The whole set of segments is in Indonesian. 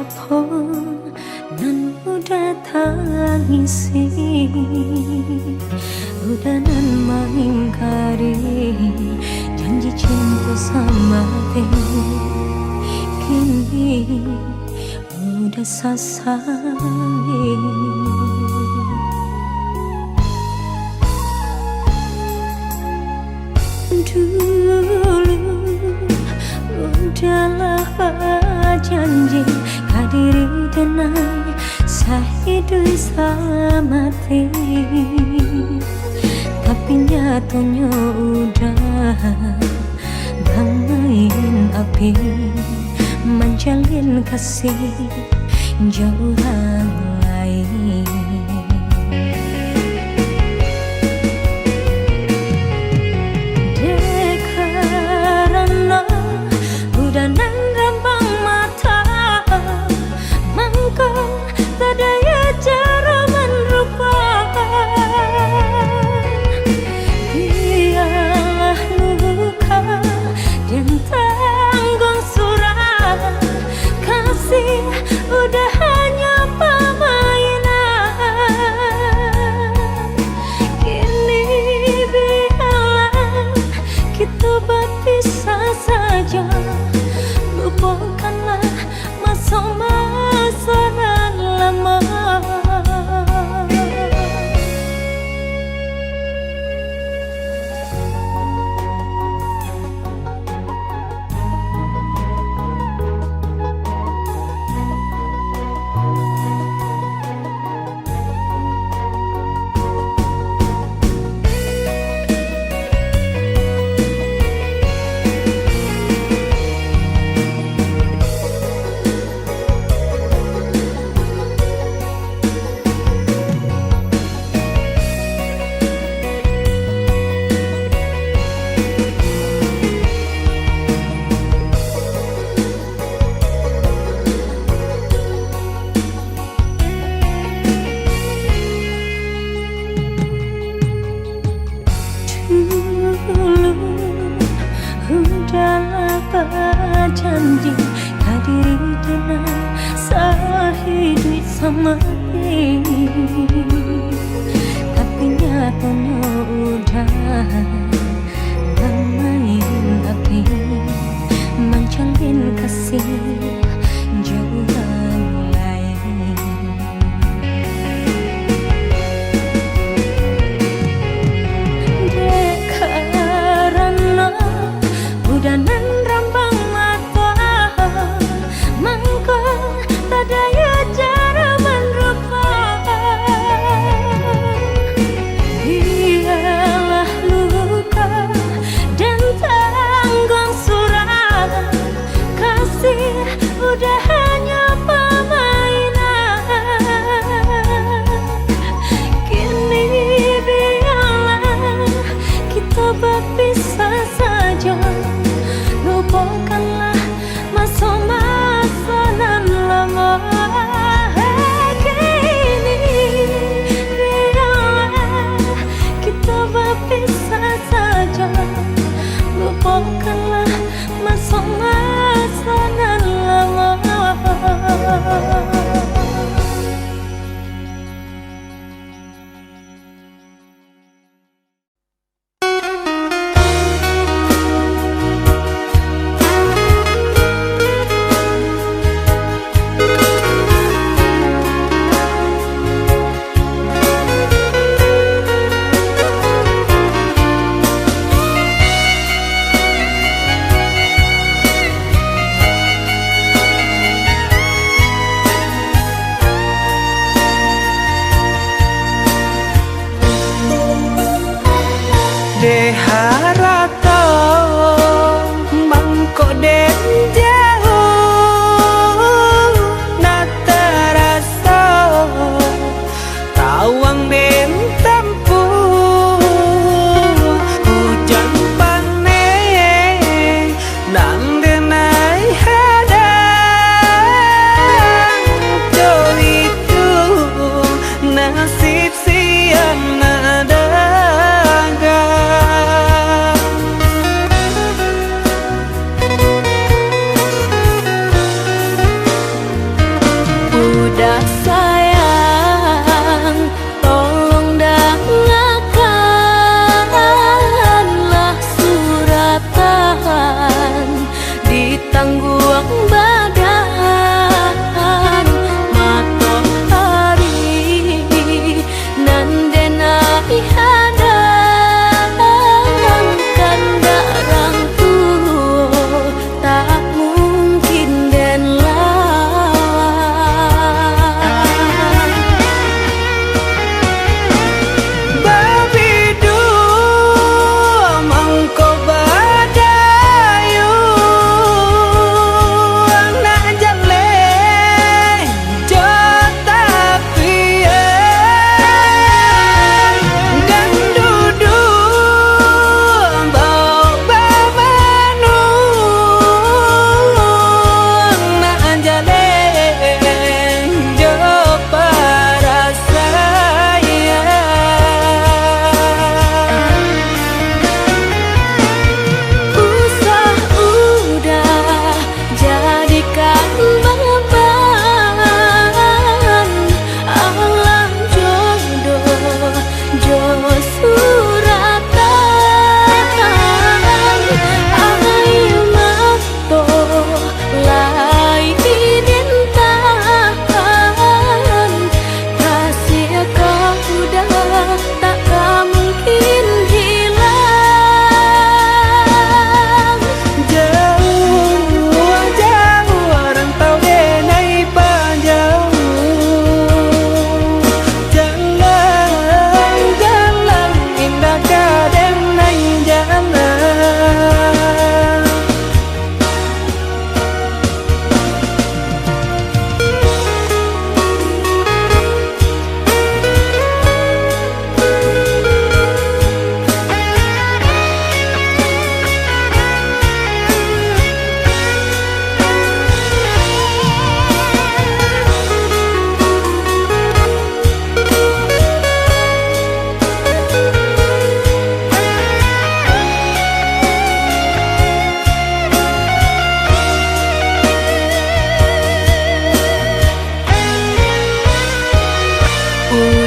apapun nan udah tangisi, udah nan mengingkari janji cinta sama diri. Kini udah sasali. Dulu udahlah janji kadiri denai sahidu salamati, tapi nyatanya udah bangin api menjalin kasih jauh orang lain. Lupakanlah masa-masa nan lama. Udahlah berjanji kadiri dengan sahidu sama diri, tapi nyatanya udah bermain api menjalin kasih jauh orang lain. Udah nan rambang mata mangko tak daya cara melupakan. Ialah luka dan tanggung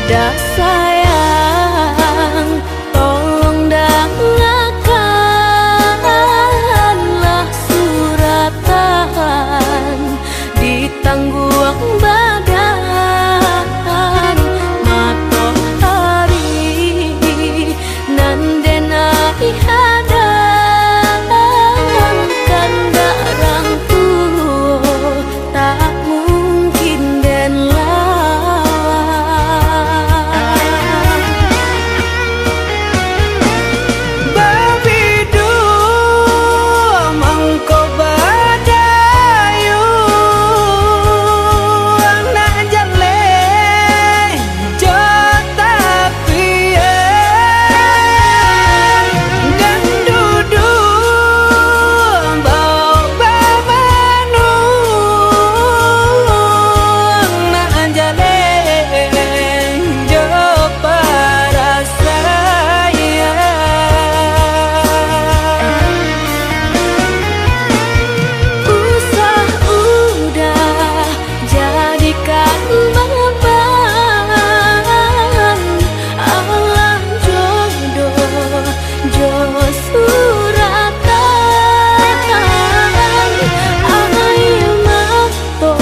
Dah sayang, tolong dengarkanlah suratan di tangguang badan matahari nan denai hadang kandarang tuh tak mungkin den lawan Babidu mangko badayu anak jale jota pian dan dudu bau babanu anak jale jo para saya usah udah jadikan beban alam jodoh jo suratan air mato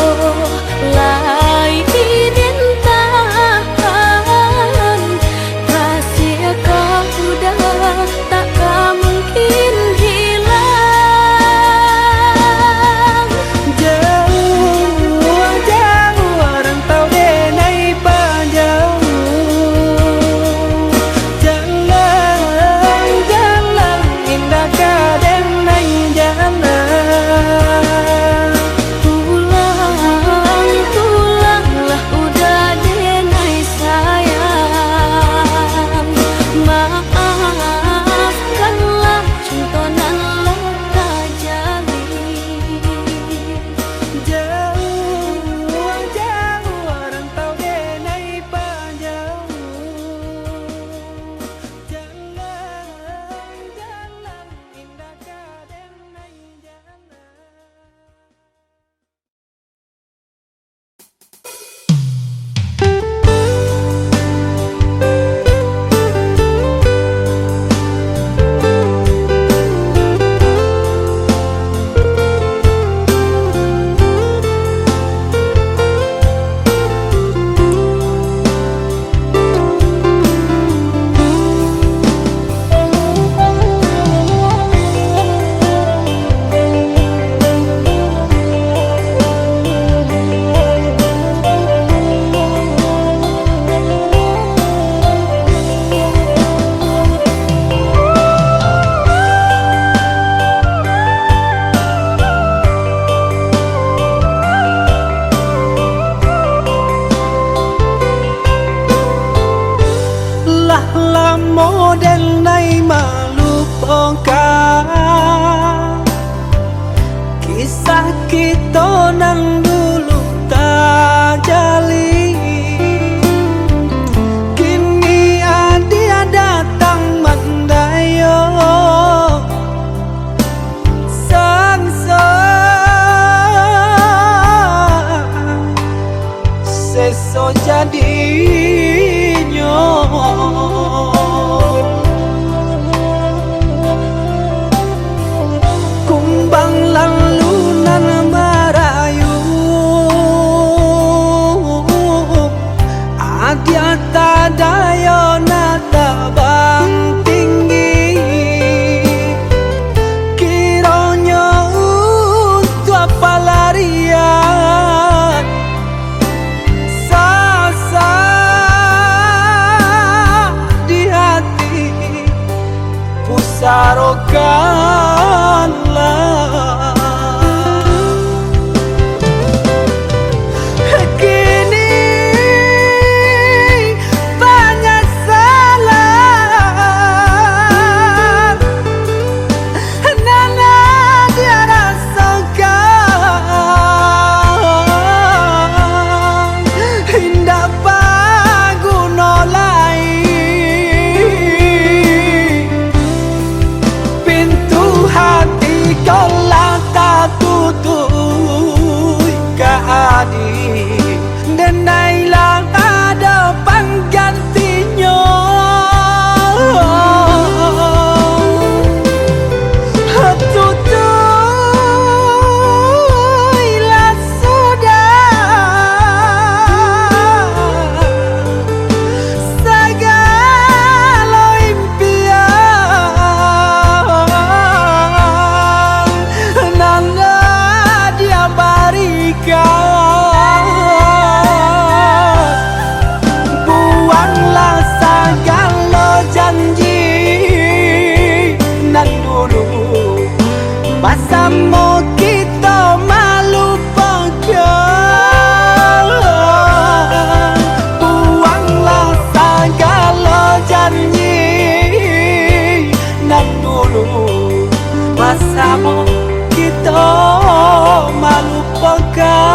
lai dintahan rahasia kau udah tak mungkin hilang jauh jauh rantau denai panjang jalan jalan indah kadenai jalan pulang pulanglah udah denai sayang maafkanlah cintonan leka jalin jauh jauh rantau denai panjang jalan jalan indah kadenai jalan lah model nai melupakan kisah kita nang dulu tak jali kini dia datang mendayo sangsa seso jadinya kumbang lalu nan merayu adia tadayo nata bang tinggi kiranya untuk apa larian sasa masa mau kita malu pegang. Buanglah segala janji nak dulu, masa mau kita malu pegang.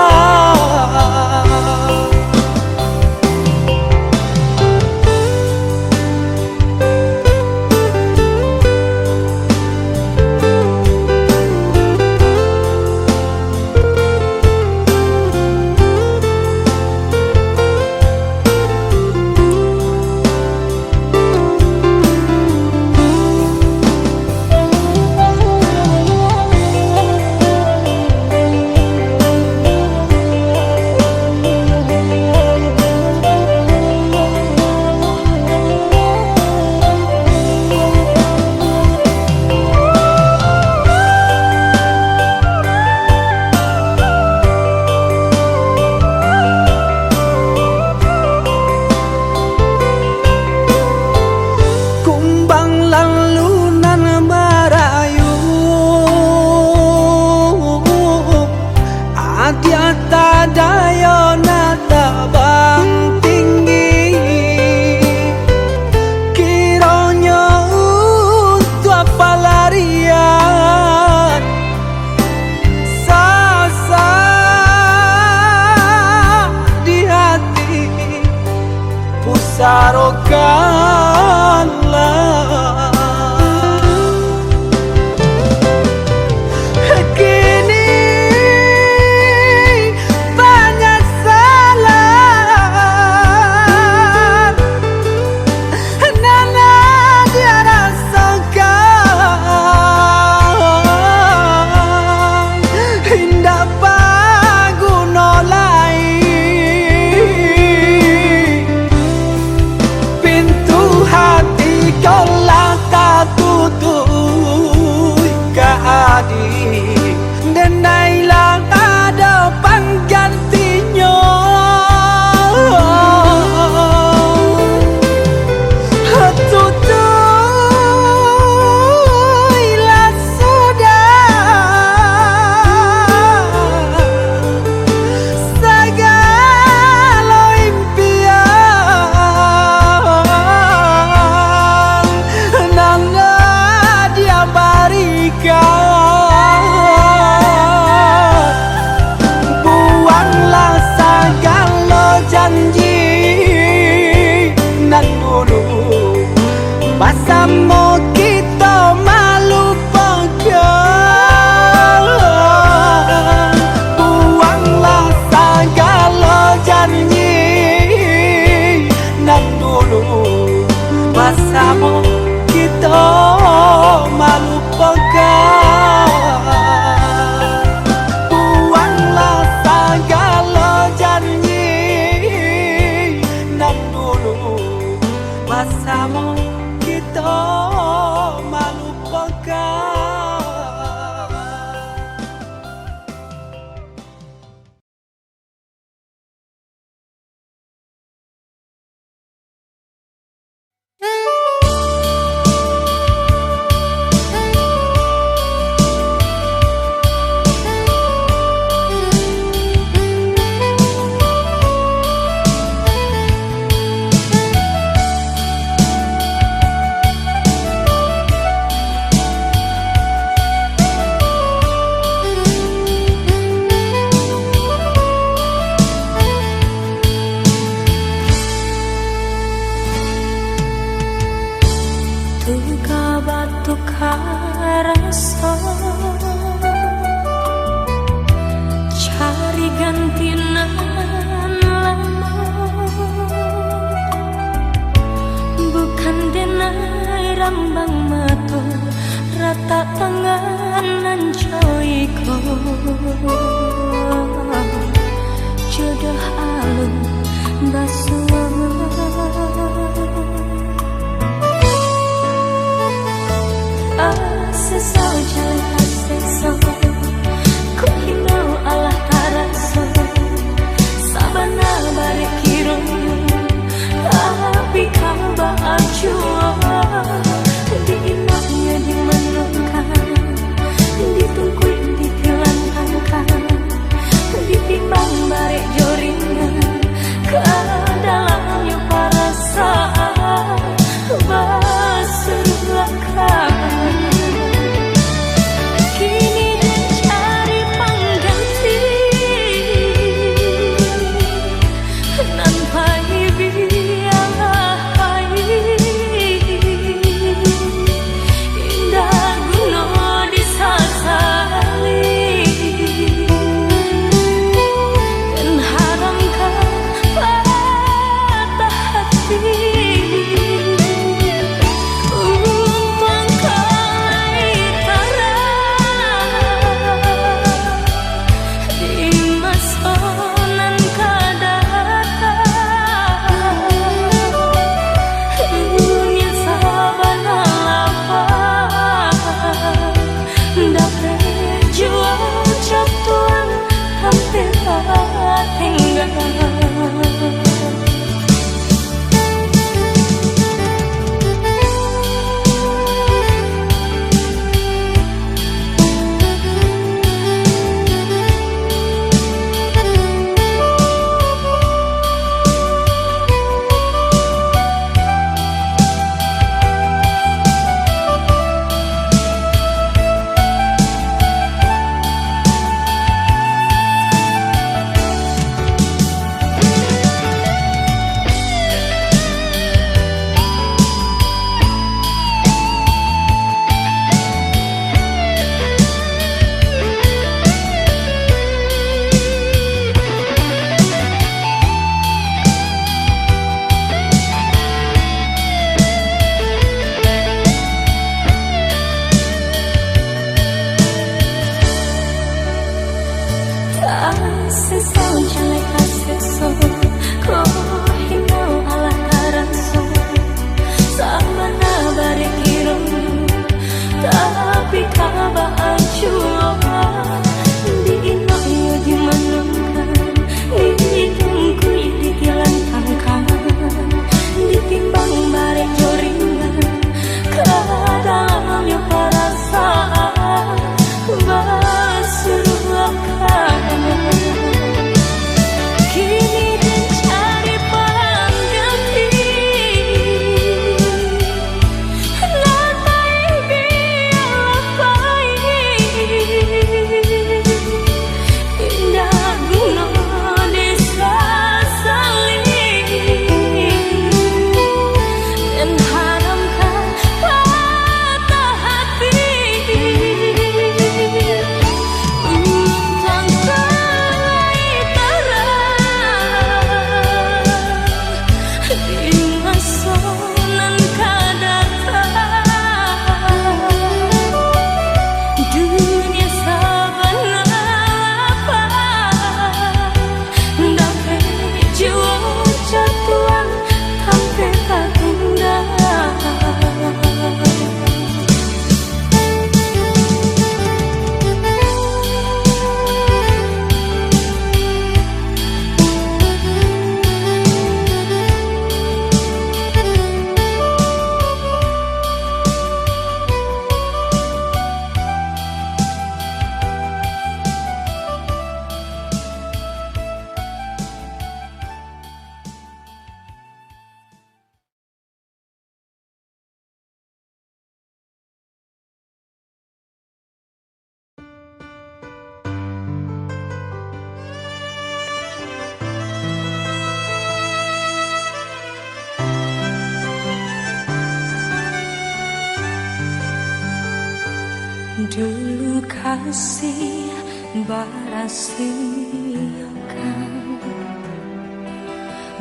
Sarokanlah kini banyak salah nana dia rasakan, indah paguna lain kaulah tak tutup keadik dan nailah ada penggantinya. Tutuplah sudah segala impian dia berikan. Buanglah segala janji nan dulu, masa mau kita malu pegang. Buanglah segala janji nan dulu, masa mau kita malu pegang. Buanglah segala janji nan dulu, masa mau kita malu pegang. Tukar rasa cari ganti nan lama, bukan denai rambang mata rata tangan coiko jodoh alun basuh. Asesau jalan asesau, ku hinau Allah taraso, sabana bare kiro, tapi kau bahagia di inahnya di menungkan. Dulu kasih berasiakan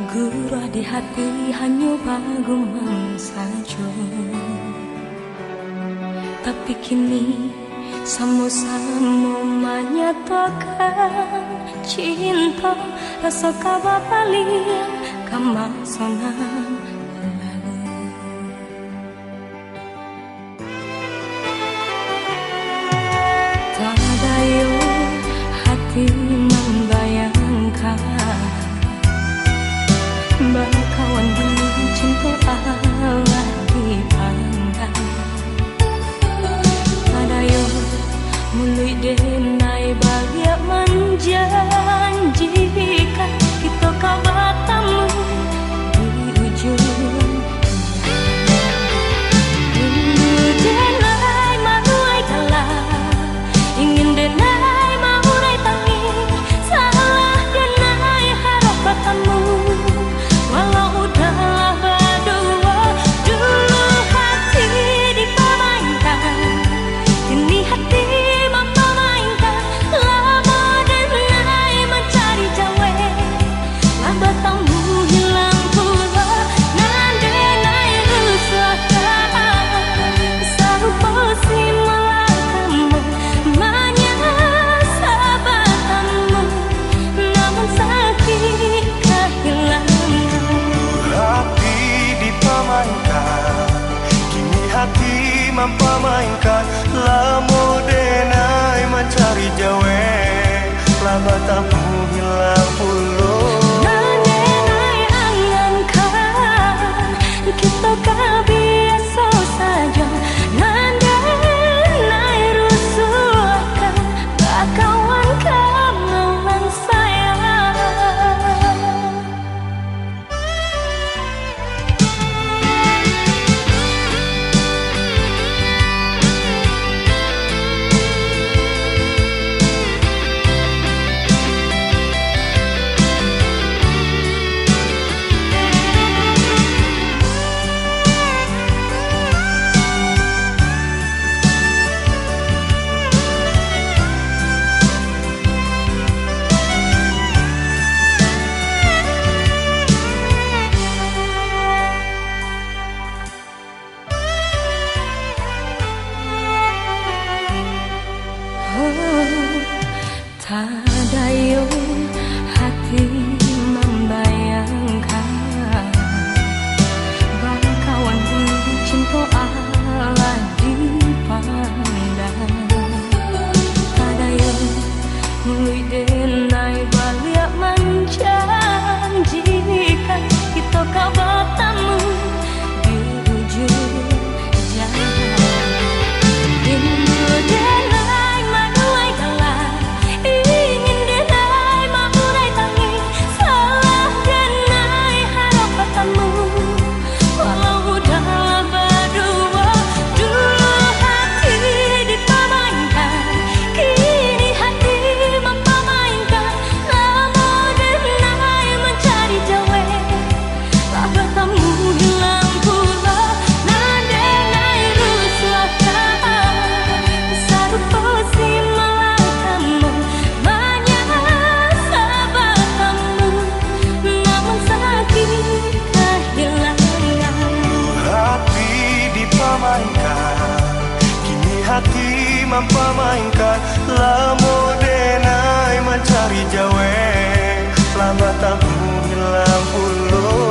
gurah di hati hanya bagumang saja. Tapi kini sama-sama menyatakan cinta rasa kabar paling kemasonan. Hati membayangkan berkawan dengan cinta Allah dipandang. Ada yang mulut denai bahagia menjanjikan kita kau bertemu di ujung. Denai manuai kalah ingin denai walau udahlah berdua. Dulu hati dipermainkan, kini hati mempermainkan. Lama denai mencari jawe, lama tamu hilang pula. Nan denai rusakkan, serupa si malakamu menyasabatanmu, namun sakit hati dipermainkan, kini hati mempermainkan. Lamo denai mencari jawe, lama tamu hilang puluh. Denai angankan, kita kau biasa saja. Denai rusuhkan, kawan kawan saya. Tadayun hati membayangkan berkawan dengan cinta Allah dipandang. Tadayun mulut denai balik menjanjikan kita kau bertemu di ujung jalan. Denai manuai kalah mencari jawe laba tabu hilang puluh.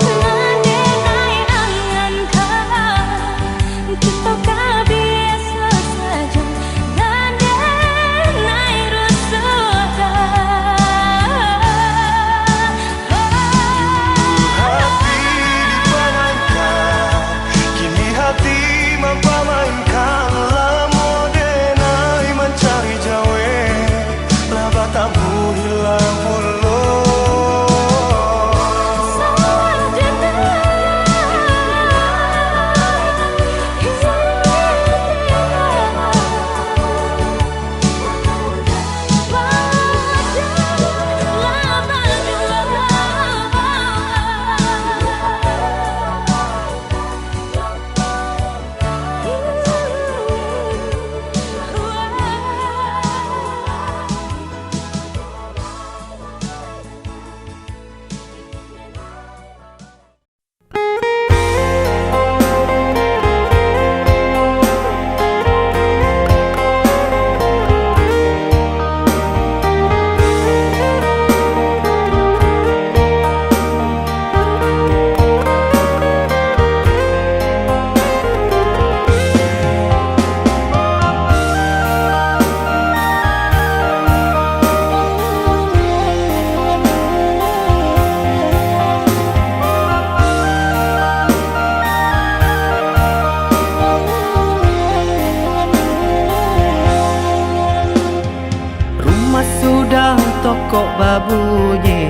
Sudah tokok babunyi,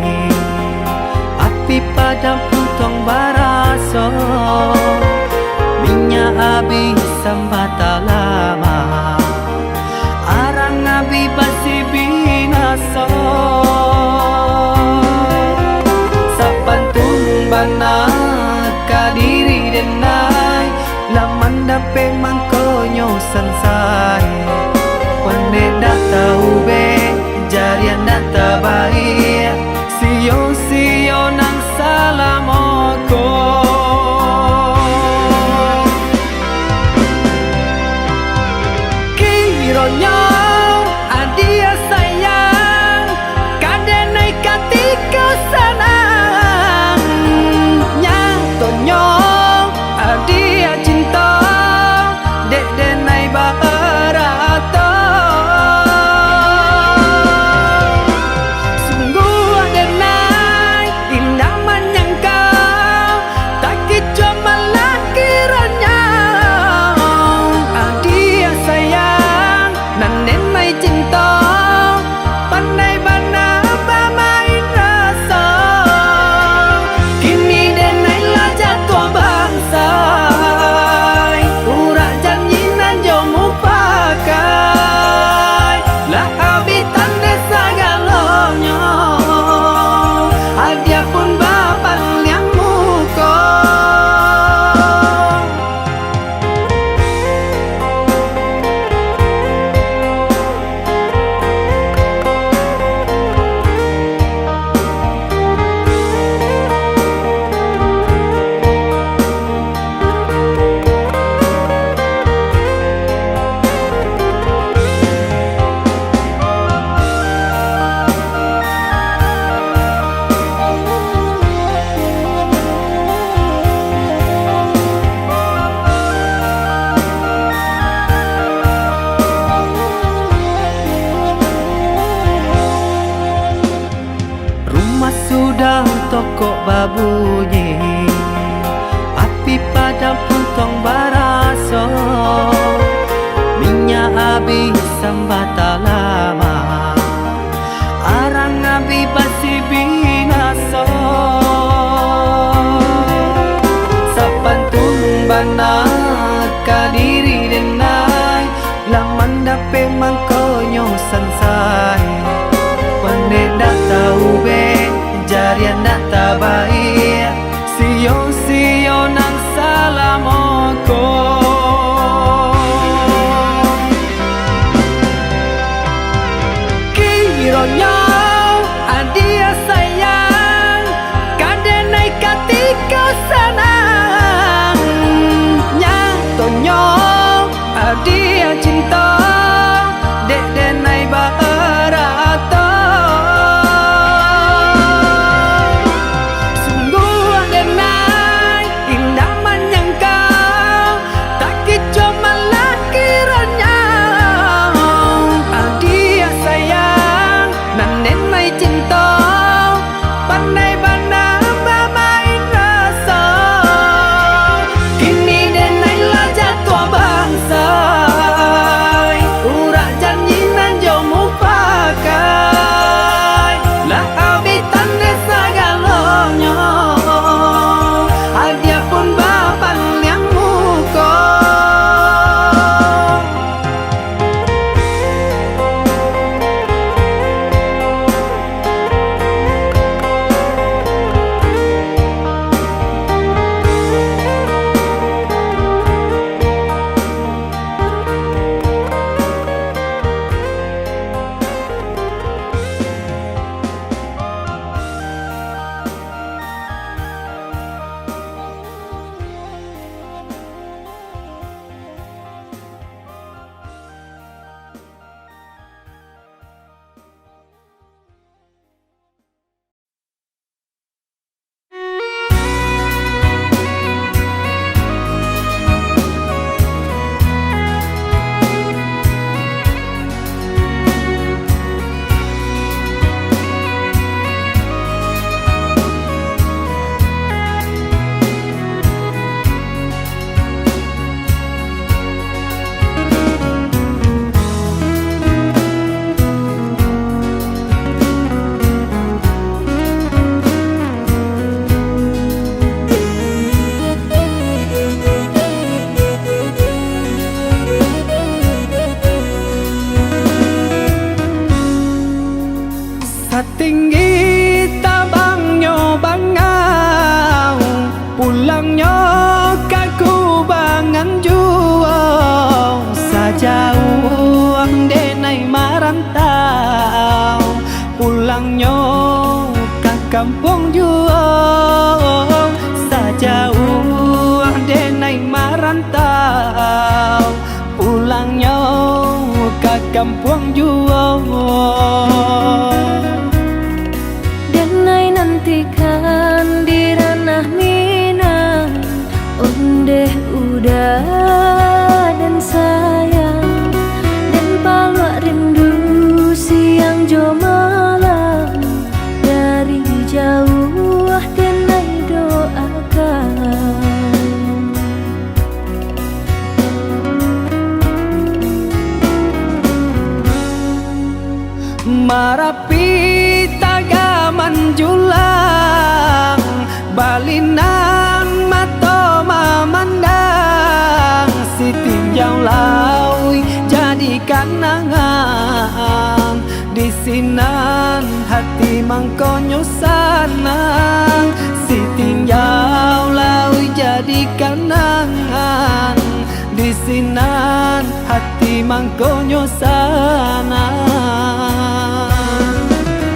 api padam puntong baraso, minyak habis sambata lama, arang abi basi binaso. Sapantun bana kadiri denai, laman dape mangkonyo sansai, wande dah tahu be jarian data baik, sio nang salamoko. Kironyo adia sayang, kadenai katika sanang, nyatonyo adia cinta, dek denai barato. Sudah tokok babunyi, api padam puntong baraso, minyak habis sambata lama, arang abi basi binaso. Sapantun bana kadiri denai, laman dape mangkonyo sansai, wande dah tahu be jarian data baik, Satinggi tabangnya bangau, pulangnya kaku bangan jual. Sajauh denai marantau, pulangnya ke kampung jual. Sajauh denai marantau, pulangnya ke kampung jual. Denai nantikan di ranah Minang, ondeh udah dan sayang, dan palak rindu siang jo malam. Dari jauh denai doakan. Marapi tagaman julang, balinang mato memandang. Si tinjau laui jadi kanangan, di sinan hati mangkonyo sanang. Si tinjau laui jadi kanangan, di sinan hati mangkonyo sanang.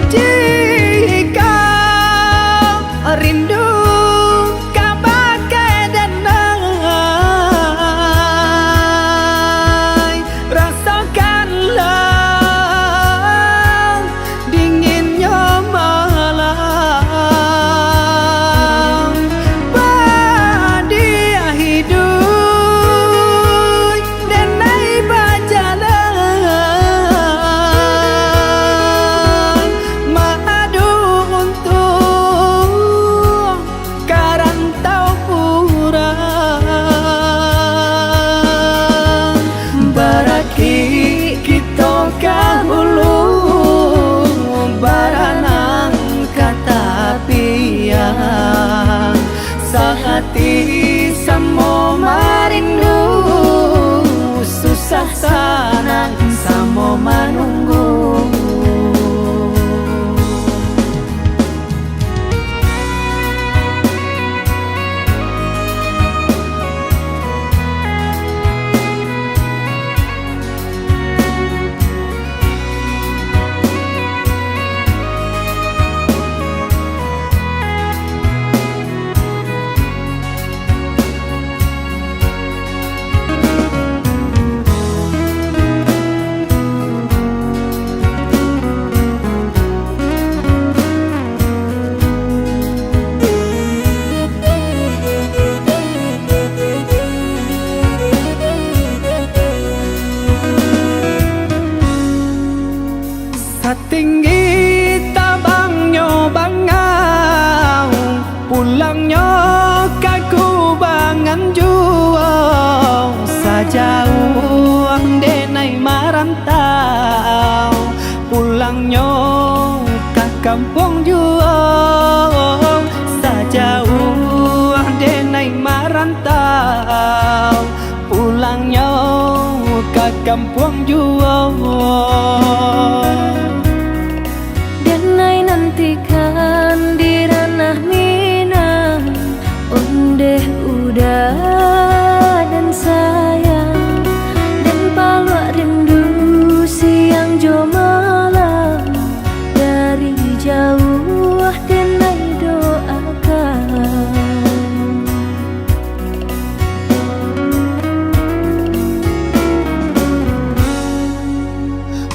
Jika rindu kabagai denai, rasakanlah dinginnya malam. Badia hidup denai berjalan, madu untuk karantau kurang. Baraki kita kahulu, baranang kata piang. Sehati samo marindu, susah sanang samo manunggu. Satinggi tabangnya bangau, pulangnya kaku bangan jual. Sajauh denai marantau, pulangnya ke kampung jual. Sajauh denai marantau, pulangnya ke kampung jual. Denai nantikan di ranah Minang, ondeh udah dan sayang, dan palak rindu siang jo malam. Dari jauh denai doakan.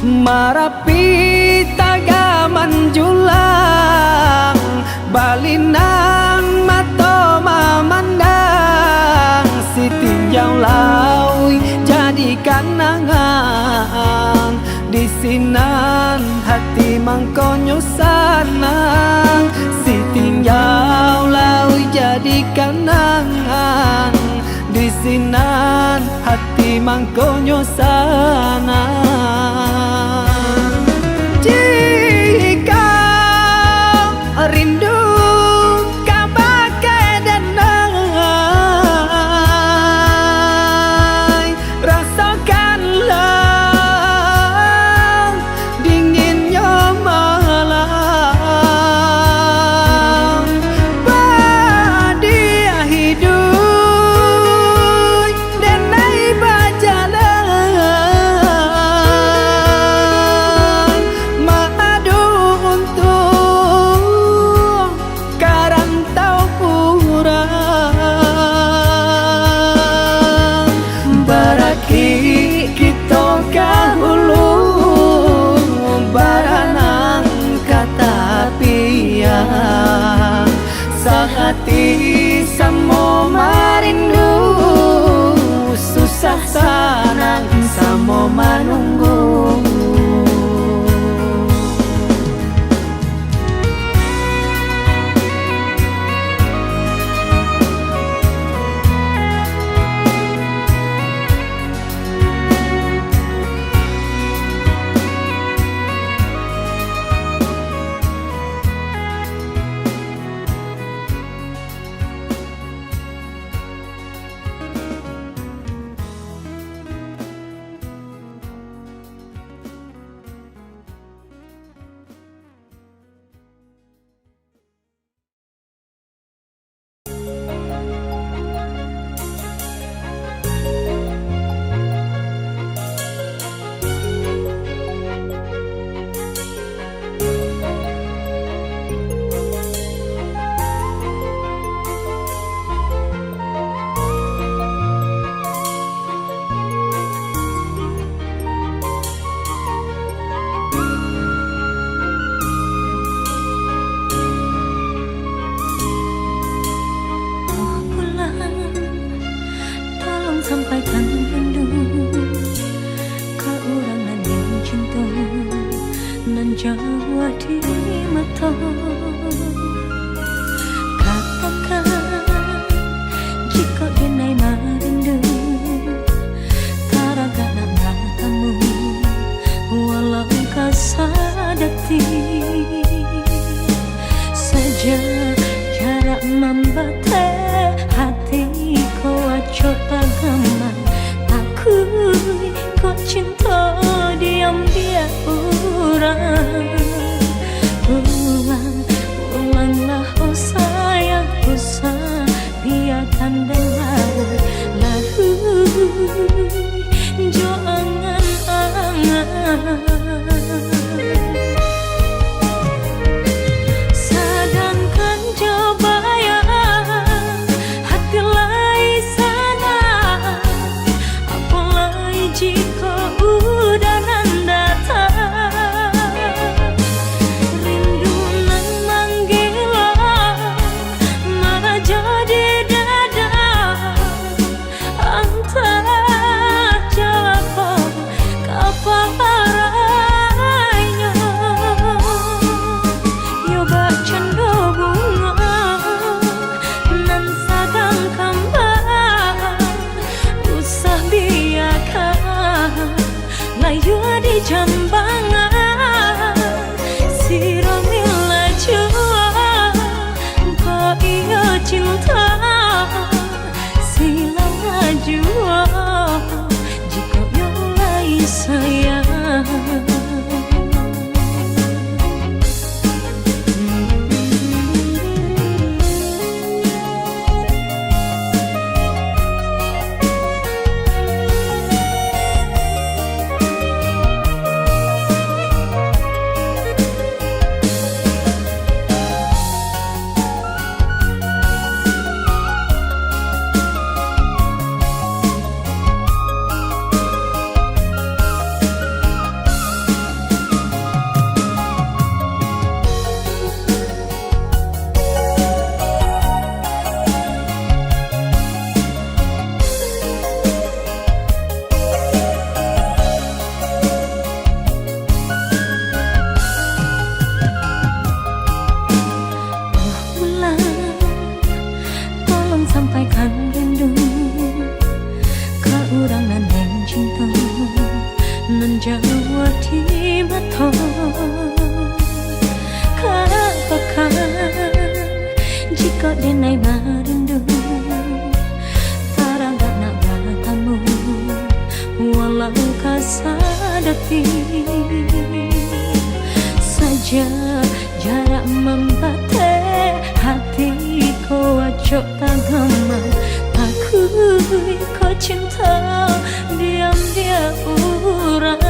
Marapi tagaman julang, balinang mato memandang. Si tinjau laui jadi kanangan, di sinan hati mangkonyo sanang. Si tinjau laui jadi kanangan, di sinan hati mangkonyo sanang. Jika rindu kabagai denai, rasakanlah dinginnya malam. menjawab di mata. Katakan jika denai marindu taraga nak matamu walau kasadati saja jarak membate hati kau acot tagaman takui kau cinta diam dia orang ulanglah oh sayang usah biarkan dengar lalu jo angan-angan sedangkan jo bayang hati lain sana apalagi jika udah datang rindu nan manggilan malah jadi dada antara jawab kaparanya yo bercanda bunga nan sadang kembang usah biarkan layu di jambangan siramila jua kau iya cinta silang jua jika yang lain sayang. Sampaikan rindu ke orang nan yang cinta nan jawab di mata. Katakan jika denai marindu taraga nak bertemu walau kasadati saja jarak membate hati kau acok tagaman takui kau cinta diam dia orang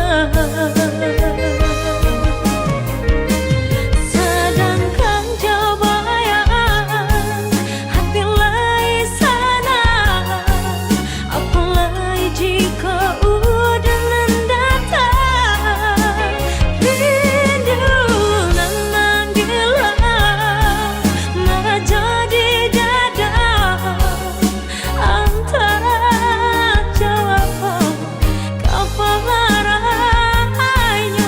sedangkan jauh bayang hati lain sana apalagi jika udah datang rindu nan manggilan malah jadi dada antara jawab kaparanya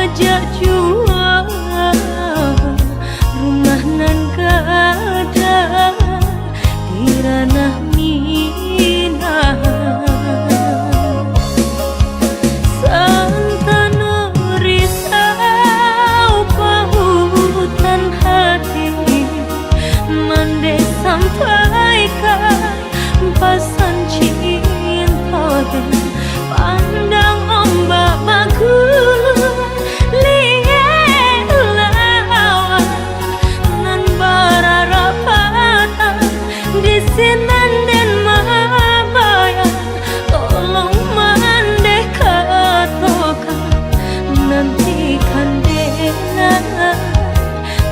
ajak jua rumah nan kada di ranah Minang. Santana risau pahutan hati mande sampaikan pesan cinta pandang ombak bagus lihat lawan nan berharapan di sinan dan mabaya tolong mandeh katokan nantikan dengan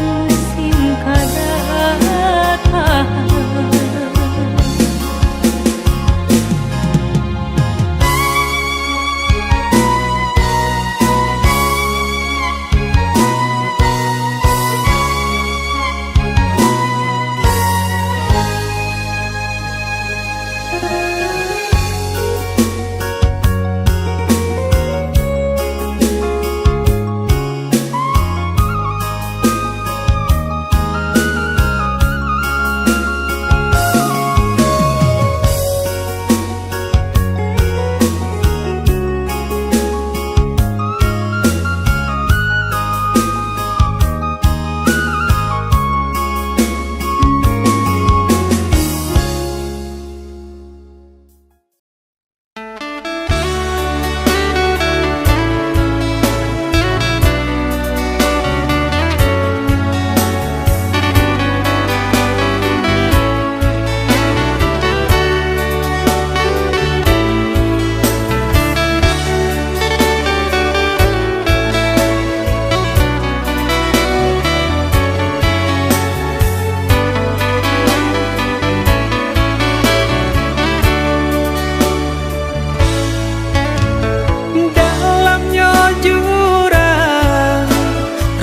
musim kada datang.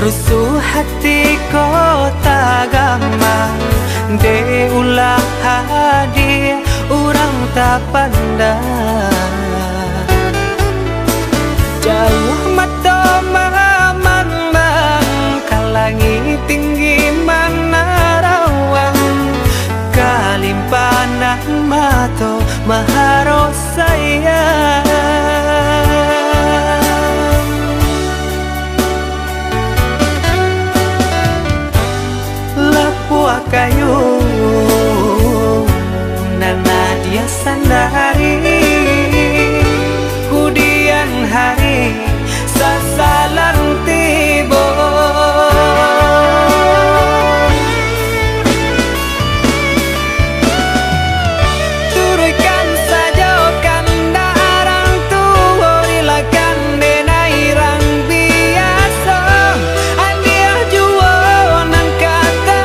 Rusuh hati kota gampang de ulah hadir orang tak pandang jauh mata memandang kalangi tinggi mana rawan kalimpanan mato maharos sayang kayu nana dia sandari kudian hari sasalan tibo turunkan saja kan darang tua rilakan denai rang biasa andia jua nan kata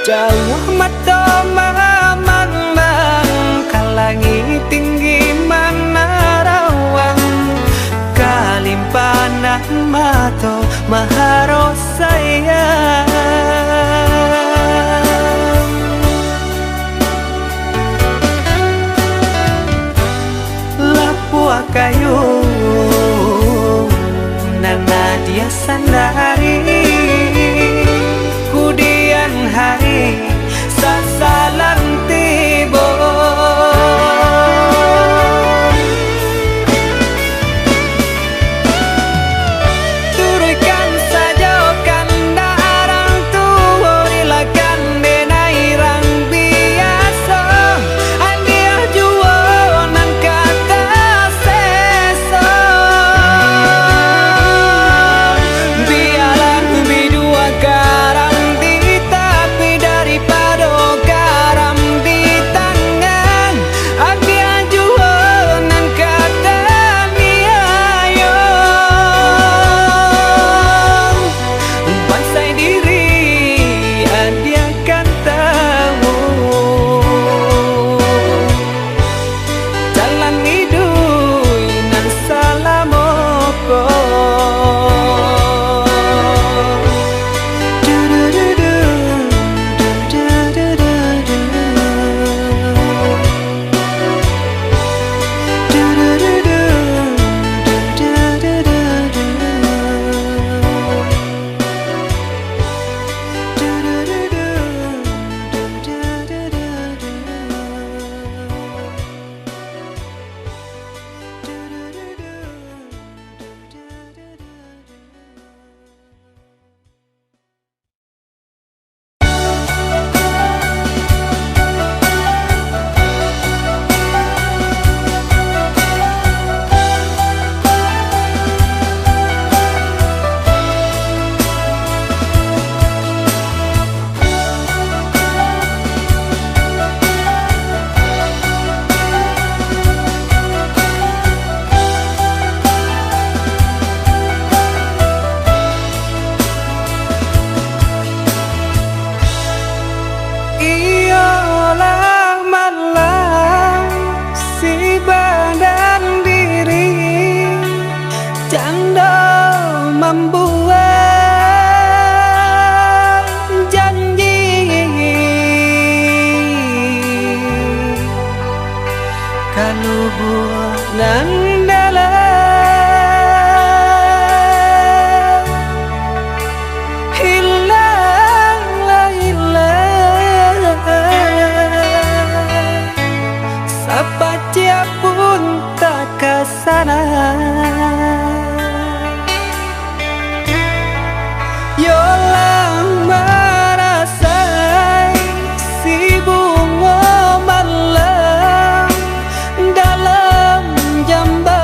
jauh mata memandang kalangi tinggi mana mato maharo sayang. Lapua kayu nana dia sandari kudian hari sasalan tibo. Turunkan saja kanda arang tua rilakan denai rang biasa andia jua nan kata seso. Biarlah bidua garam di tapi daripada garam di tangan andia jua nan kata niayo. Bansai diri dia kan tahu jalan hidup nan salamoko. Iyalah malam si badan diri canda membuat janji kalau bulan dalam hilanglah hilang sapacia pun tak kesana. Yolang merasai si bunga malam dalam jamban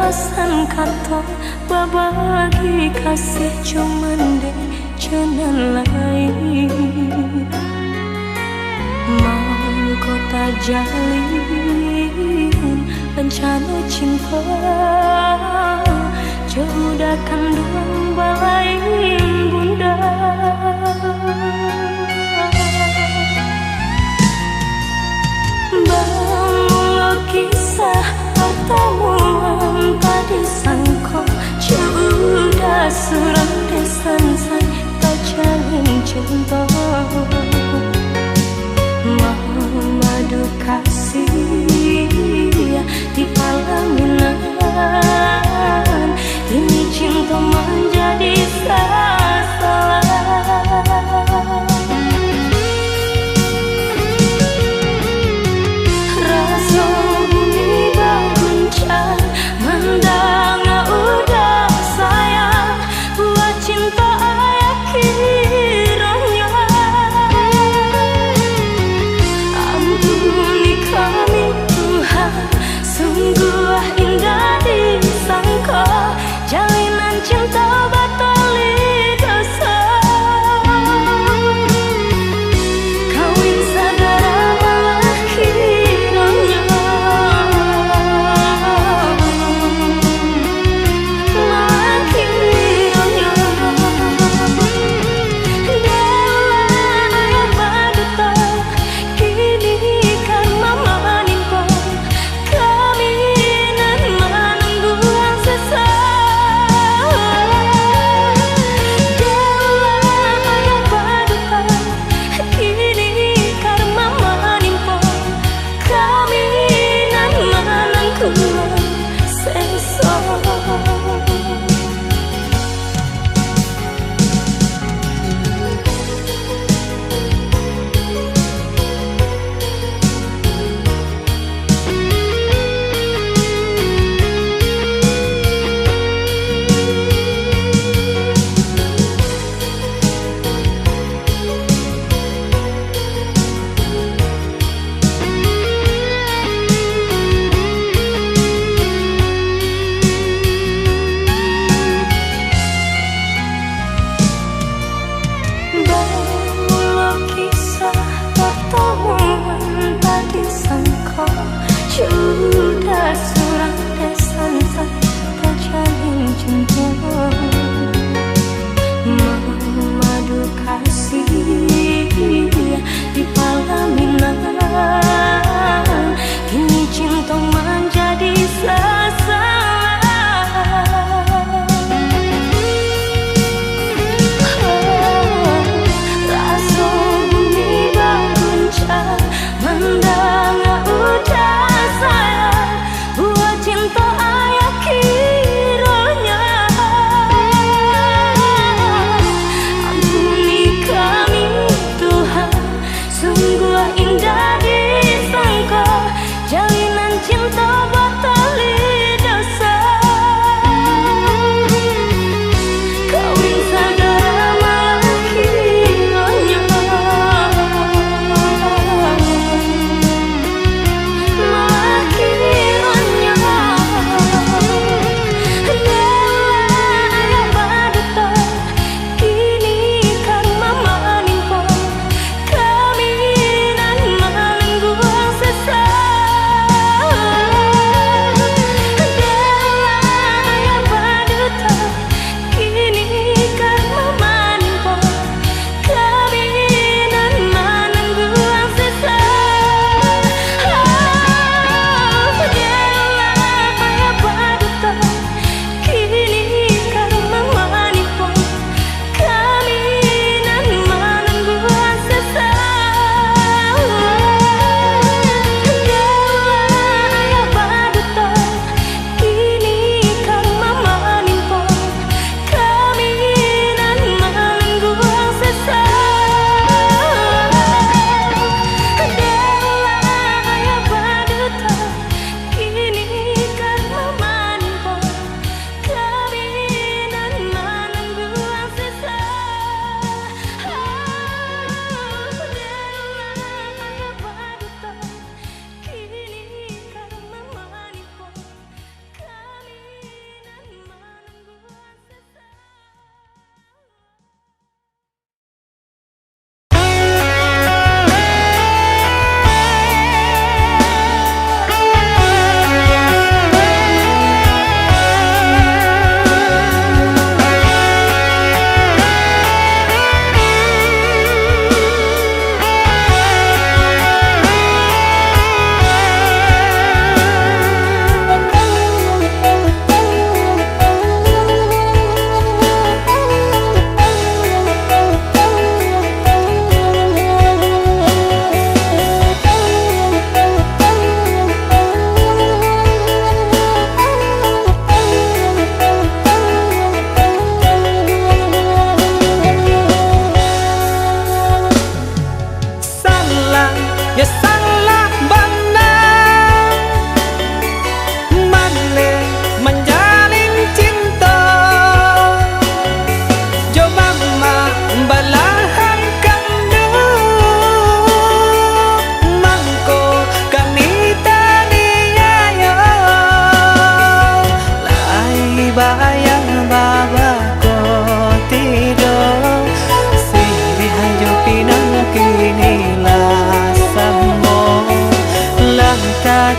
alasan kata babagi kasih cuman deh jangan lain mau kota jalin rencana cinta jauhkan doang balain bunda bangun kisah pertemuan tadi sangko sudah suram desan say tak jalin cinta madu kasih di palaminan ini cinta menjadi salah rasa bumi berguncang mendang udah sayang buat cinta ayah kiranya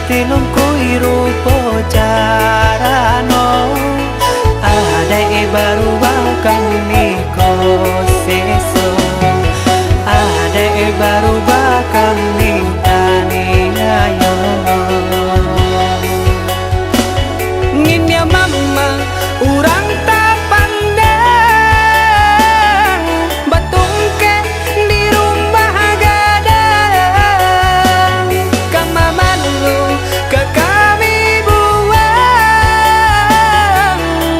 tilungkui rupo carano ada baru bakal niko seso ada baru bakal nintani ayo nginnya mama urang tak pandang batungke di rumah gadang kama malu ke kami buang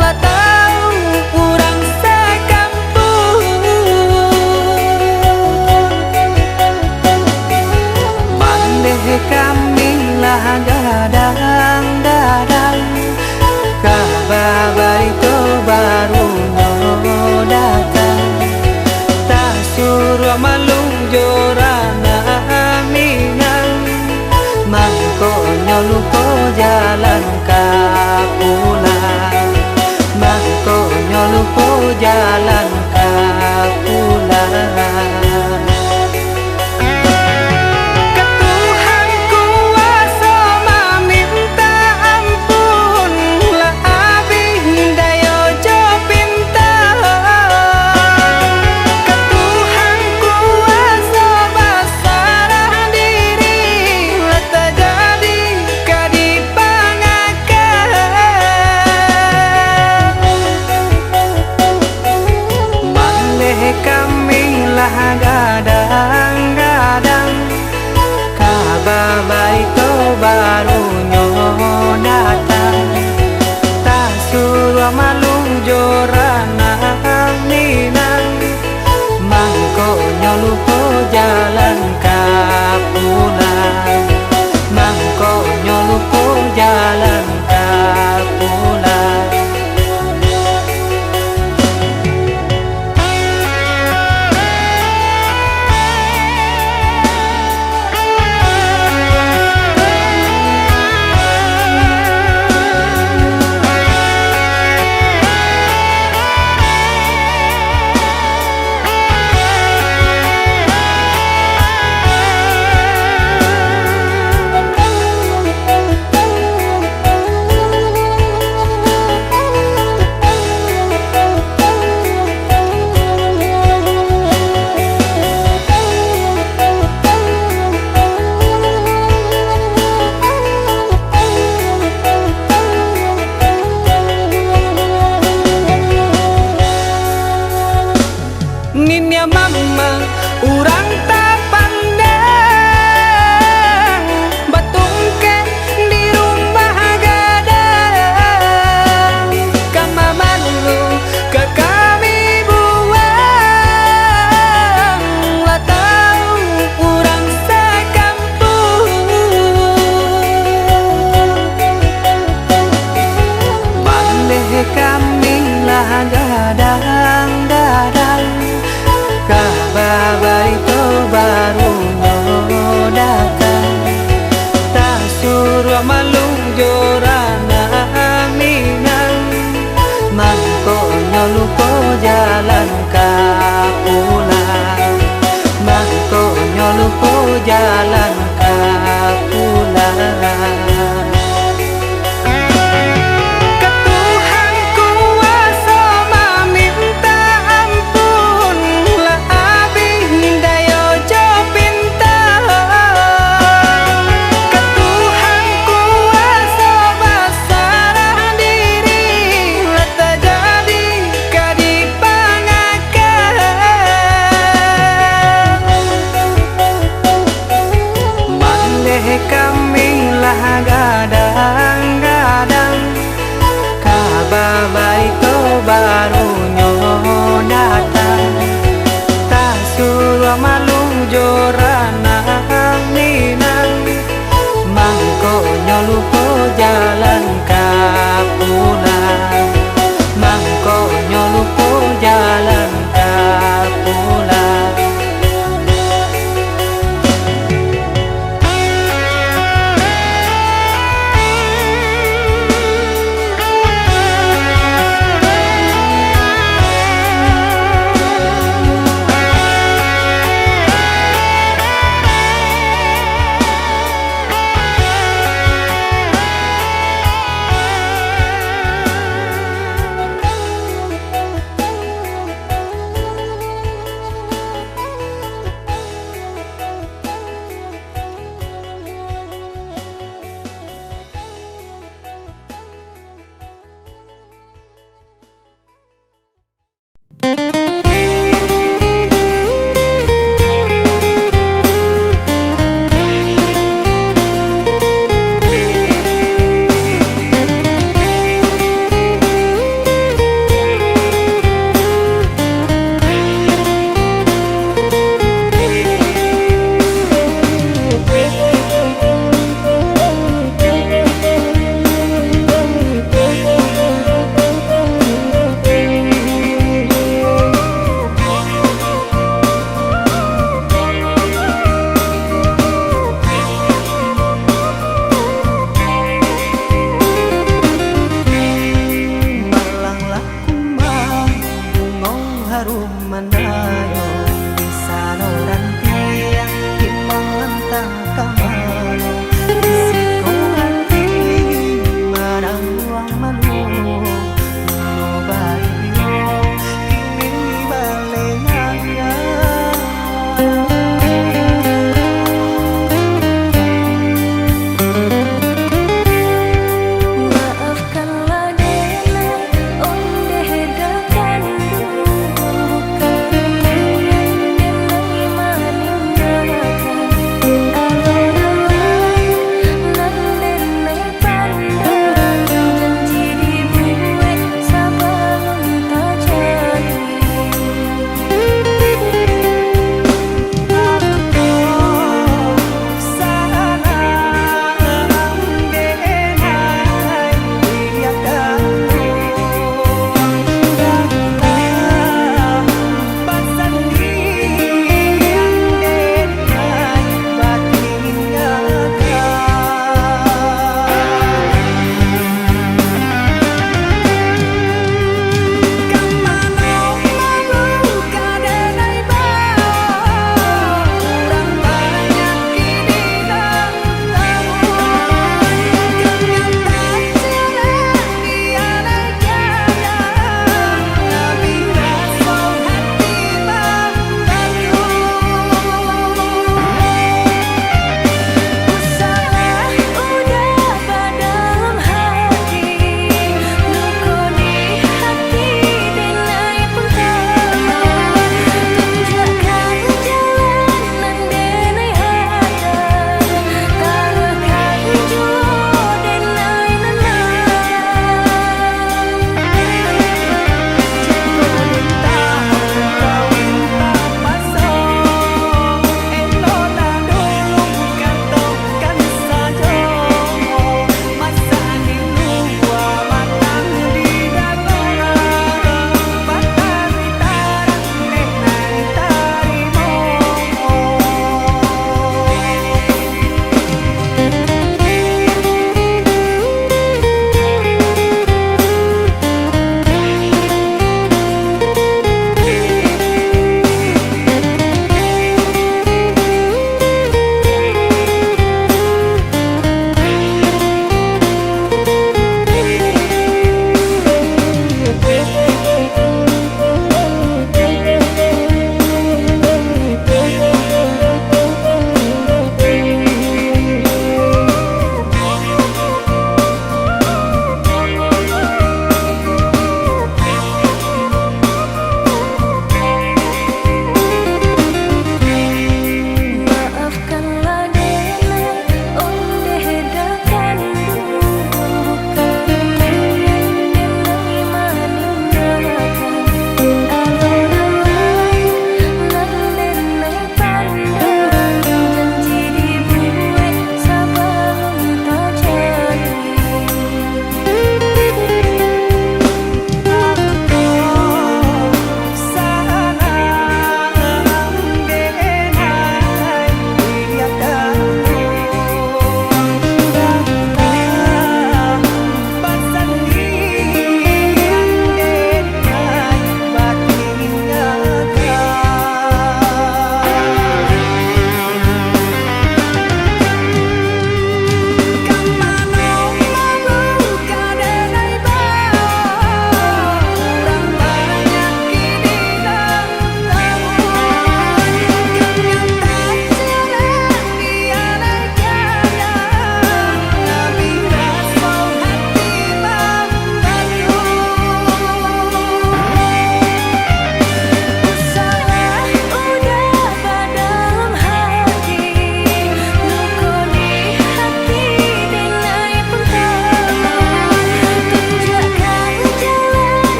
lah tahu urang sekampung mandeh kami lah gadang dadang kabar itu baru datang tak suruh malung jorana minang mangkonya lupa jalan kapulang mangkonya lupa jalan kapulang gadang-gadang kabar baik tu baru datang tak suruh malung jorana minang mangkonya lupa jalan kapulang mangkonya lupa jalan kapulang nginnya mama urang tak pandang batungke di rumah gadang kama malu ke kami buang lah tahu urang sekampung mandeh kami lah gadang-gadang kabar itu baru datang tak suruh malung jorana minang mangkonya lupa jalan kapulang mangkonya lupa jalan kapulang kami lah gadang-gadang kabar baik tu baru datang tak suruh malung jorana